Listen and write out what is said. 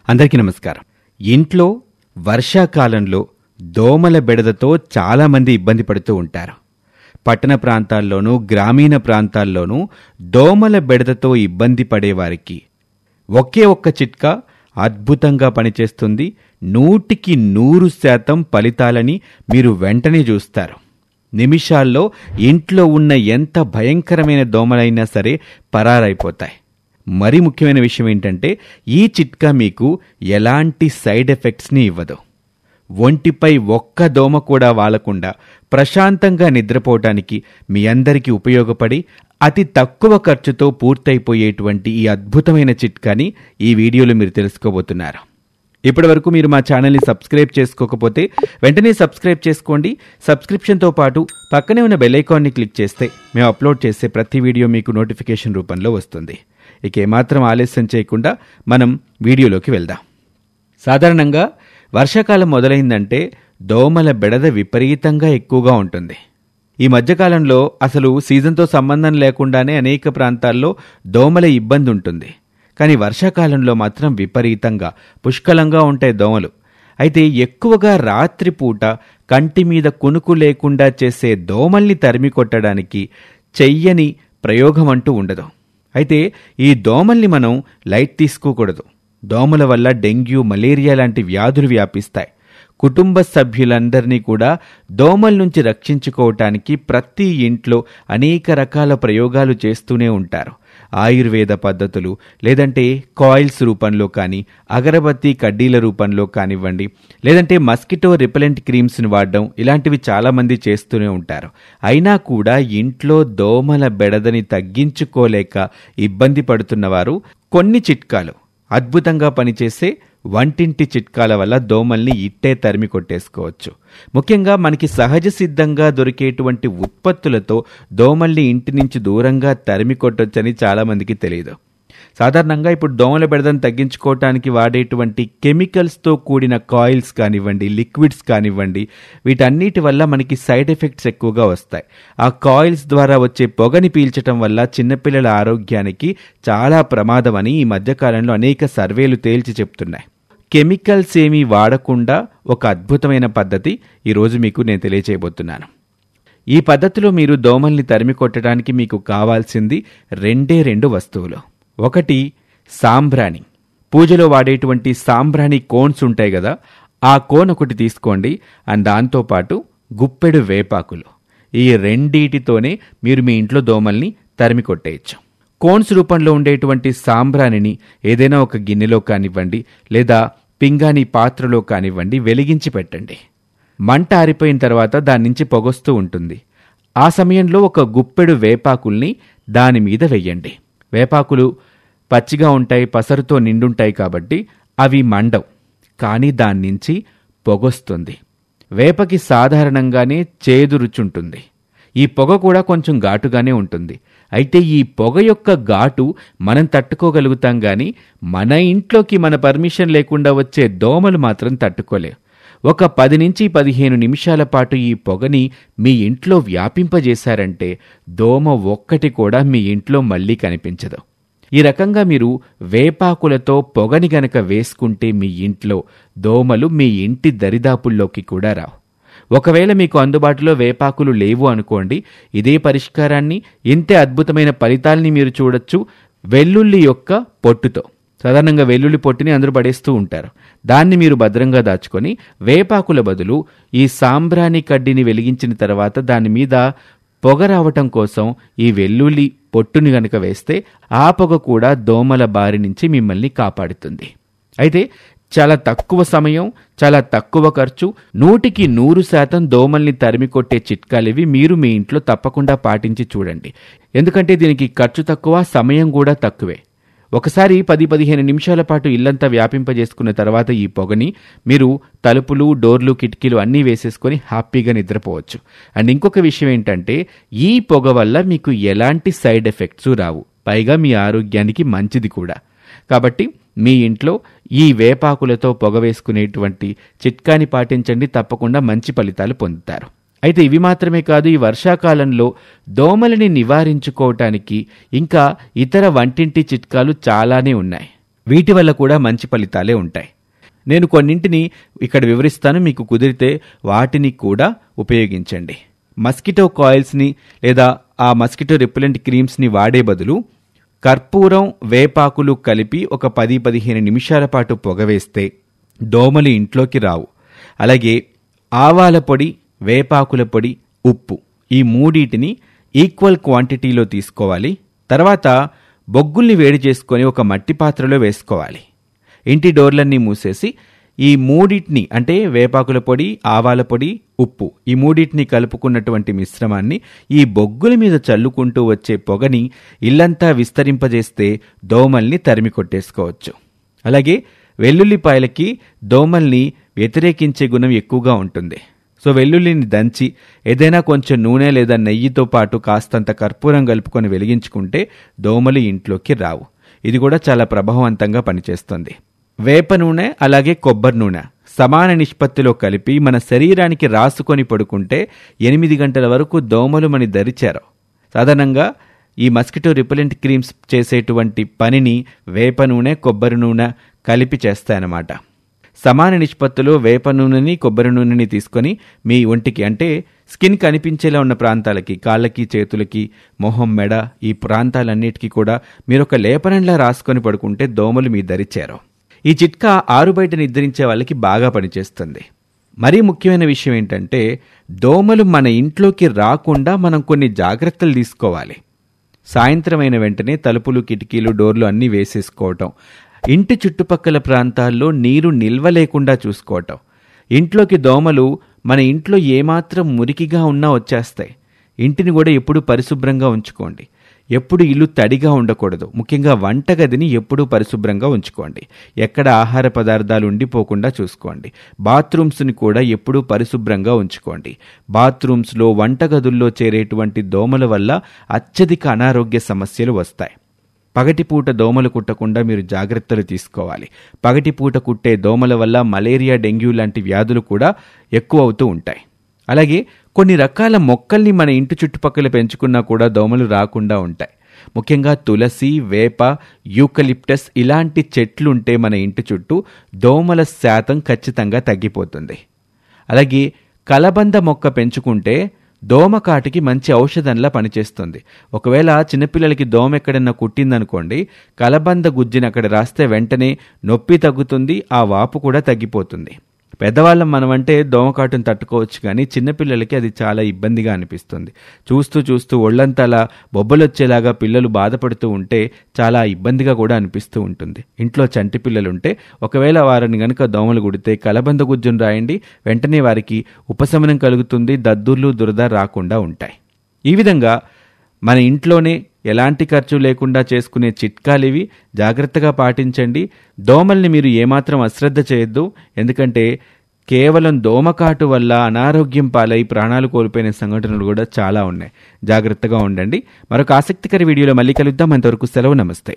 అందరికీ నమస్కారం. ఇంట్లో వర్షాకాలంలో దోమల బెడదతో చాలామంది ఇబ్బంది పడుతూ ఉంటారు. పట్టణ ప్రాంతాల్లోనూ గ్రామీణ ప్రాంతాల్లోనూ దోమల బెడదతో ఇబ్బంది పడేవారికి ఒకే ఒక్క చిట్కా అద్భుతంగా పనిచేస్తుంది. 100% ఫలితాలని మీరు వెంటనే చూస్తారు. నిమిషాల్లో ఇంట్లో ఉన్న ఎంత భయంకరమైన దోమలైనా సరే పరారైపోతాయి. మరి ముఖ్యమైన విషయం ఏంటంటే ఈ చిట్కా మీకు ఎలాంటి సైడ్ ఎఫెక్ట్స్ని ఇవ్వదు. ఒంటిపై ఒక్క దోమ కూడా వాలకుండా ప్రశాంతంగా నిద్రపోవటానికి మీ అందరికీ ఉపయోగపడి అతి తక్కువ ఖర్చుతో పూర్తయిపోయేటువంటి ఈ అద్భుతమైన చిట్కాని ఈ వీడియోలో మీరు తెలుసుకోబోతున్నారు. ఇప్పటి వరకు మీరు మా ఛానల్ని సబ్స్క్రైబ్ చేసుకోకపోతే వెంటనే సబ్స్క్రైబ్ చేసుకోండి. సబ్స్క్రిప్షన్తో పాటు పక్కనే ఉన్న బెల్ ఐకాన్ని క్లిక్ చేస్తే మేము అప్లోడ్ చేసే ప్రతి వీడియో మీకు నోటిఫికేషన్ రూపంలో వస్తుంది. ఇక ఏమాత్రం ఆలస్యం చేయకుండా మనం వీడియోలోకి వెళ్దాం. సాధారణంగా వర్షాకాలం మొదలైందంటే దోమల బెడద విపరీతంగా ఎక్కువగా ఉంటుంది. ఈ మధ్యకాలంలో అసలు సీజన్తో సంబంధం లేకుండానే అనేక ప్రాంతాల్లో దోమల ఇబ్బంది ఉంటుంది. కానీ వర్షాకాలంలో మాత్రం విపరీతంగా పుష్కలంగా ఉంటాయి దోమలు. అయితే ఎక్కువగా రాత్రిపూట కంటి మీద కునుకు లేకుండా చేసే దోమల్ని తరిమి కొట్టడానికి చెయ్యని ప్రయోగం అంటూ ఉండదు. అయితే ఈ దోమల్ని మనం లైట్ తీసుకోకూడదు. దోమల వల్ల డెంగ్యూ, మలేరియా లాంటి వ్యాధులు వ్యాపిస్తాయి. కుటుంబ సభ్యులందరినీ కూడా దోమల నుంచి రక్షించుకోవటానికి ప్రతి ఇంట్లో అనేక రకాల ప్రయోగాలు చేస్తూనే ఉంటారు. ఆయుర్వేద పద్ధతులు, లేదంటే కాయిల్స్ రూపంలో కానీ, అగరబత్తి కడ్డీల రూపంలో కానివ్వండి, లేదంటే మస్కిటో రిపెలెంట్ క్రీమ్స్ని వాడడం, ఇలాంటివి చాలామంది చేస్తూనే ఉంటారు. అయినా కూడా ఇంట్లో దోమల బెడదని తగ్గించుకోలేక ఇబ్బంది పడుతున్నవారు కొన్ని చిట్కాలు, అద్భుతంగా పనిచేసే వంటింటి చిట్కాల వల్ల దోమల్ని ఇట్టే తరిమి కొట్టేసుకోవచ్చు. ముఖ్యంగా మనకి సహజ సిద్ధంగా దొరికేటువంటి ఉత్పత్తులతో దోమల్ని ఇంటి నుంచి దూరంగా తరిమి కొట్టొచ్చని చాలామందికి తెలియదు. సాధారణంగా ఇప్పుడు దోమల బెడదను తగ్గించుకోవటానికి వాడేటువంటి కెమికల్స్తో కూడిన కాయిల్స్ కానివ్వండి, లిక్విడ్స్ కానివ్వండి, వీటన్నిటి వల్ల మనకి సైడ్ ఎఫెక్ట్స్ ఎక్కువగా వస్తాయి. ఆ కాయిల్స్ ద్వారా వచ్చే పొగని పీల్చటం వల్ల చిన్నపిల్లల ఆరోగ్యానికి చాలా ప్రమాదమని ఈ మధ్యకాలంలో అనేక సర్వేలు తేల్చి చెప్తున్నాయి. కెమికల్స్ ఏమీ వాడకుండా ఒక అద్భుతమైన పద్ధతి ఈరోజు మీకు నేను తెలియచేయబోతున్నాను. ఈ పద్ధతిలో మీరు దోమల్ని తరిమి కొట్టడానికి మీకు కావాల్సింది రెండు వస్తువులు. ఒకటి సాంబ్రాణి. పూజలో వాడేటువంటి సాంబ్రాణి కోన్స్ ఉంటాయి కదా, ఆ కోన్ ఒకటి తీసుకోండి. అండ్ దాంతోపాటు గుప్పెడు వేపాకులు. ఈ రెండిటితోనే మీరు మీ ఇంట్లో దోమల్ని తరిమి కొట్టేయచ్చు. కోన్స్ రూపంలో ఉండేటువంటి సాంబ్రాణిని ఏదైనా ఒక గిన్నెలో కానివ్వండి, లేదా పింగాణి పాత్రలో కానివ్వండి వెలిగించి పెట్టండి. మంట ఆరిపోయిన తర్వాత దాని నుంచి పొగొస్తూ ఉంటుంది. ఆ సమయంలో ఒక గుప్పెడు వేపాకుల్ని దాని మీద వెయ్యండి. వేపాకులు పచ్చిగా ఉంటాయి, పసరుతో నిండుంటాయి కాబట్టి అవి మండవు. కానీ దాని నుంచి పొగొస్తుంది. వేపకి సాధారణంగానే చేదు రుచుంటుంది. ఈ పొగ కూడా కొంచెం ఘాటుగానే ఉంటుంది. అయితే ఈ పొగ యొక్క ఘాటు మనం తట్టుకోగలుగుతాం, కానీ మన ఇంట్లోకి మన పర్మిషన్ లేకుండా వచ్చే దోమలు మాత్రం తట్టుకోలేవు. ఒక 10 నుంచి 15 నిమిషాల పాటు ఈ పొగని మీ ఇంట్లో వ్యాపింపజేశారంటే దోమ ఒక్కటి కూడా మీ ఇంట్లో మళ్ళీ కనిపించదు. ఈ రకంగా మీరు వేపాకులతో పొగని గనక వేసుకుంటే మీ ఇంట్లో దోమలు మీ ఇంటి దరిదాపుల్లోకి కూడా రావు. ఒకవేళ మీకు అందుబాటులో వేపాకులు లేవు అనుకోండి, ఇదే పరిష్కారాన్ని, ఇంతే అద్భుతమైన ఫలితాల్ని మీరు చూడొచ్చు వెల్లుల్లి యొక్క పొట్టుతో. సాధారణంగా వెల్లుల్లి పొట్టుని అందరూ పడేస్తూ ఉంటారు. దాన్ని మీరు భద్రంగా దాచుకొని వేపాకుల బదులు ఈ సాంబ్రాణి కడ్డీని వెలిగించిన తర్వాత దాని మీద పొగ రావటం కోసం ఈ వెల్లుల్లి పొట్టుని గనక వేస్తే ఆ పొగ కూడా దోమల బారి నుంచి మిమ్మల్ని కాపాడుతుంది. అయితే చాలా తక్కువ సమయం, చాలా తక్కువ ఖర్చు, 100% దోమల్ని తరిమి కొట్టే చిట్కాలివి. మీరు మీ ఇంట్లో తప్పకుండా పాటించి చూడండి. ఎందుకంటే దీనికి ఖర్చు తక్కువ, సమయం కూడా తక్కువే. ఒకసారి 10-15 నిమిషాల పాటు ఇల్లంతా వ్యాపింపజేసుకున్న తర్వాత ఈ పొగని మీరు తలుపులు, డోర్లు, కిటికీలు అన్నీ వేసేసుకొని హ్యాపీగా నిద్రపోవచ్చు. అండ్ ఇంకొక విషయం ఏంటంటే ఈ పొగ వల్ల మీకు ఎలాంటి సైడ్ ఎఫెక్ట్స్ రావు. పైగా మీ ఆరోగ్యానికి మంచిది కూడా. కాబట్టి మీ ఇంట్లో ఈ వేపాకులతో పొగ వేసుకునేటువంటి చిట్కాని పాటించండి. తప్పకుండా మంచి ఫలితాలు పొందుతారు. అయితే ఇవి మాత్రమే కాదు, ఈ వర్షాకాలంలో దోమలని నివారించుకోవటానికి ఇంకా ఇతర వంటింటి చిట్కాలు చాలానే ఉన్నాయి. వీటి వల్ల కూడా మంచి ఫలితాలే ఉంటాయి. నేను కొన్నింటిని ఇక్కడ వివరిస్తాను, మీకు కుదిరితే వాటిని కూడా ఉపయోగించండి. మస్కిటో కాయిల్స్ని లేదా ఆ మస్కిటో రిపెలెంట్ క్రీమ్స్ని వాడే బదులు కర్పూరం, వేపాకులు కలిపి ఒక 10-15 నిమిషాల పాటు పొగవేస్తే దోమలు ఇంట్లోకి రావు. అలాగే ఆవాల పొడి, వేపాకుల పొడి, ఉప్పు ఈ మూడింటిని ఈక్వల్ క్వాంటిటీలో తీసుకోవాలి. తర్వాత బొగ్గుల్ని వేడి చేసుకొని ఒక మట్టి పాత్రలో వేసుకోవాలి. ఇంటి డోర్లన్నీ మూసేసి ఈ మూడింటిని అంటే వేపాకుల పొడి, ఆవాల పొడి, ఉప్పు ఈ మూడింటిని కలుపుకున్నటువంటి మిశ్రమాన్ని ఈ బొగ్గుల మీద చల్లుకుంటూ వచ్చే పొగని ఇల్లంతా విస్తరింపజేస్తే దోమల్ని తరిమి కొట్టేసుకోవచ్చు. అలాగే వెల్లుల్లిపాయలకి దోమల్ని వ్యతిరేకించే గుణం ఎక్కువగా ఉంటుంది. సో వెల్లుల్లిని దంచి ఏదైనా కొంచెం నూనె లేదా నెయ్యితో పాటు కాస్తంత కర్పూరం కలుపుకొని వెలిగించుకుంటే దోమలు ఇంట్లోకి రావు. ఇది కూడా చాలా ప్రభావవంతంగా పనిచేస్తుంది. వేప నూనె అలాగే కొబ్బరి నూనె సమాన నిష్పత్తిలో కలిపి మన శరీరానికి రాసుకొని పడుకుంటే 8 గంటల వరకు దోమలు మన దరిచేరవు. సాధారణంగా ఈ మస్కిటో రిపెలెంట్ క్రీమ్స్ చేసేటువంటి పనిని వేప నూనె, కొబ్బరి నూనె కలిపి చేస్తాయన్నమాట. సమాన నిష్పత్తిలో వేప నూనెని, కొబ్బరి నూనెని తీసుకొని మీ ఒంటికి అంటే స్కిన్ కనిపించేలా ఉన్న ప్రాంతాలకి, కాళ్ళకి, చేతులకి, మొహం, మెడ ఈ ప్రాంతాలన్నిటికీ కూడా మీరు ఒక లేపనంలా రాసుకొని పడుకుంటే దోమలు మీ దరిచేరవు. ఈ చిట్కా ఆరుబయట నిద్రించే వాళ్ళకి బాగా పనిచేస్తుంది. మరీ ముఖ్యమైన విషయం ఏంటంటే దోమలు మన ఇంట్లోకి రాకుండా మనం కొన్ని జాగ్రత్తలు తీసుకోవాలి. సాయంత్రమైన వెంటనే తలుపులు, కిటికీలు, డోర్లు అన్నీ వేసేసుకోవటం, ఇంటి చుట్టుపక్కల ప్రాంతాల్లో నీరు నిల్వ లేకుండా చూసుకోవటం. ఇంట్లోకి దోమలు మన ఇంట్లో ఏమాత్రం మురికిగా ఉన్నా వచ్చేస్తాయి. ఇంటిని కూడా ఎప్పుడూ పరిశుభ్రంగా ఉంచుకోండి. ఎప్పుడు ఇల్లు తడిగా ఉండకూడదు. ముఖ్యంగా వంటగదిని ఎప్పుడూ పరిశుభ్రంగా ఉంచుకోండి. ఎక్కడ ఆహార పదార్థాలు ఉండిపోకుండా చూసుకోండి. బాత్రూమ్స్ని కూడా ఎప్పుడూ పరిశుభ్రంగా ఉంచుకోండి. బాత్రూమ్స్లో, వంటగదుల్లో చేరేటువంటి దోమల వల్ల అత్యధిక అనారోగ్య సమస్యలు వస్తాయి. పగటిపూట దోమలు కుట్టకుండా మీరు జాగ్రత్తలు తీసుకోవాలి. పగటిపూట కుట్టే దోమల వల్ల మలేరియా, డెంగ్యూ లాంటి వ్యాధులు కూడా ఎక్కువ అవుతూ ఉంటాయి. అలాగే కొన్ని రకాల మొక్కల్ని మన ఇంటి చుట్టుపక్కల పెంచుకున్నా కూడా దోమలు రాకుండా ఉంటాయి. ముఖ్యంగా తులసి, వేప, యూకలిప్టస్ ఇలాంటి చెట్లుంటే మన ఇంటి చుట్టూ దోమల శాతం ఖచ్చితంగా తగ్గిపోతుంది. అలాగే కలబంద మొక్క పెంచుకుంటే దోమకాటికి మంచి ఔషధంలా పనిచేస్తుంది. ఒకవేళ చిన్నపిల్లలకి దోమ ఎక్కడన్నా కుట్టిందనుకోండి, కలబంద గుజ్జిని అక్కడ రాస్తే వెంటనే నొప్పి తగ్గుతుంది, ఆ వాపు కూడా తగ్గిపోతుంది. పెద్దవాళ్ళం మనమంటే దోమకాటును తట్టుకోవచ్చు, కానీ చిన్నపిల్లలకి అది చాలా ఇబ్బందిగా అనిపిస్తుంది. చూస్తూ చూస్తూ ఒళ్ళంతా అలా బొబ్బలొచ్చేలాగా పిల్లలు బాధపడుతూ ఉంటే చాలా ఇబ్బందిగా కూడా అనిపిస్తూ ఉంటుంది. ఇంట్లో చంటి పిల్లలుంటే ఒకవేళ వారిని గనుక దోమలు కుడితే కలబంద గుజ్జును రాయండి, వెంటనే వారికి ఉపశమనం కలుగుతుంది, దద్దుర్లు, దురద రాకుండా ఉంటాయి. ఈ విధంగా మన ఇంట్లోనే ఎలాంటి ఖర్చు లేకుండా చేసుకునే చిట్కాలివి. జాగ్రత్తగా పాటించండి. దోమల్ని మీరు ఏమాత్రం అశ్రద్ధ చేయొద్దు. ఎందుకంటే కేవలం దోమకాటు వల్ల అనారోగ్యం పాలై ప్రాణాలు కోల్పోయిన సంఘటనలు కూడా చాలా ఉన్నాయి. జాగ్రత్తగా ఉండండి. మరొక ఆసక్తికర వీడియోలో మళ్ళీ కలుద్దాం. అంతవరకు సెలవు. నమస్తే.